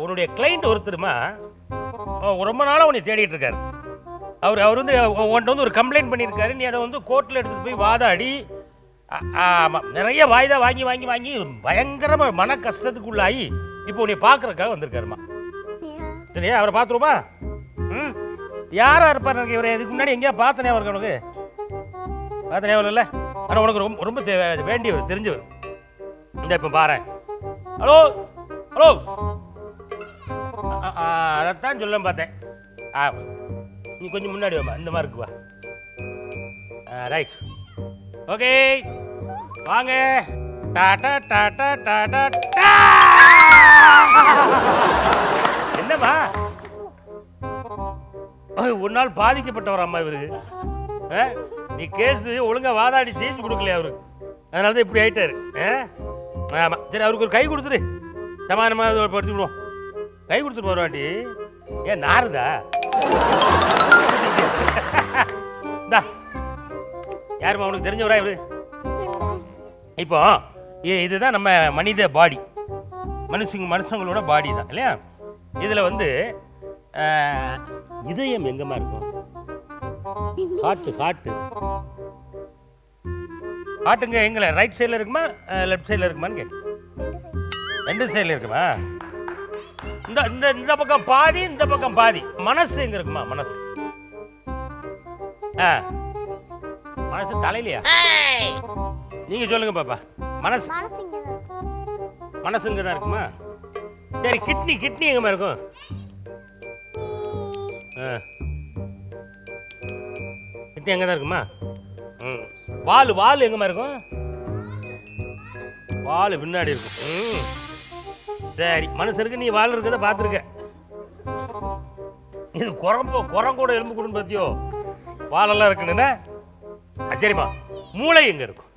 உன்னுடைய கிளைண்ட் ஒருத்தருமா ரொம்ப நாளாக உன்னை தேடிட்டு இருக்காரு. அவர் வந்து உன்ட்ட வந்து ஒரு கம்ப்ளைண்ட் பண்ணியிருக்காரு. நீ அதை வந்து கோர்ட்டில் எடுத்துகிட்டு போய் வாதாடி நிறைய வாய்தா வாங்கி வாங்கி வாங்கி பயங்கரமாக மன கஷ்டத்துக்குள்ளாகி இப்போ உன்னை பார்க்குறக்காக வந்திருக்காருமா. சரியா, அவரை பார்த்துருமா? ம், யாராக இருப்பார் எனக்கு இவரை இதுக்கு முன்னாடி எங்கேயா பார்த்தனே அவருக்கு? உனக்கு பார்த்தனே இல்லை, ஆனால் உனக்கு ரொம்ப ரொம்ப வேண்டியவர், தெரிஞ்சவர். இந்த இப்போ பாரு. ஹலோ ஹலோ, அதைத்தான் சொல்ல பார்த்தேன். நீ கொஞ்சம் முன்னாடி வாமா, இந்த மாதிரி இருக்கு வா. ரைட், ஓகே, வாங்க. டாடா டாடா டாடா. என்னம்மா ஒரு நாள் பாதிக்கப்பட்டவர் அம்மா இவரு. நீ கேஸு ஒழுங்கா வாதாடி செஞ்சு கொடுக்கலையா அவரு, அதனால தான் இப்படி ஆயிட்டாரு. ஆமாம், சரி, அவருக்கு ஒரு கை கொடுத்துரு, சமாதானமாக படிச்சு விடுவோம். கை கொடுத்துட்டு வருவாட்டி. ஏன் நாருதா? இந்தா, யாருமா உனக்கு தெரிஞ்சவரா இவரு? இப்போ இதுதான் நம்ம மனித பாடி, மனுஷங்களோட பாடி தான் இல்லையா? இதில் வந்து இதயம் எங்கம்மா இருக்கும்? ஹார்ட்டுங்க எங்களை ரைட் சைடில் இருக்குமா லெஃப்ட் சைடில் இருக்குமான்னு கேட்கு. ரெண்டு சைடில் இருக்குமா? இந்த இந்த இந்த பக்கம் பாதி, இந்த பக்கம் பாதி. மனசு எங்க இருக்குமா? மனசு மனசு தலையிலையா? நீங்க சொல்லுங்க பாப்பா. மனசு மனசு இங்க தான் இருக்குமா? சரி, கிட்னி எங்கம்மா இருக்கும்? கிட்னி எங்க தான் இருக்குமா? வால் எங்கம்மா இருக்கும்? வால் பின்னாடி இருக்கும். சரி, மனுஷருக்கு நீ வால் இருக்கிறத பார்த்துருக்க. இது குரங்கோட எலும்பு கூடுன்னு பார்த்தியோ, வாலெல்லாம் இருக்குன்னு. சரிம்மா, மூளை எங்க இருக்கும்?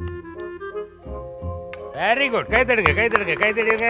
வெரி குட், கை தடுங்க.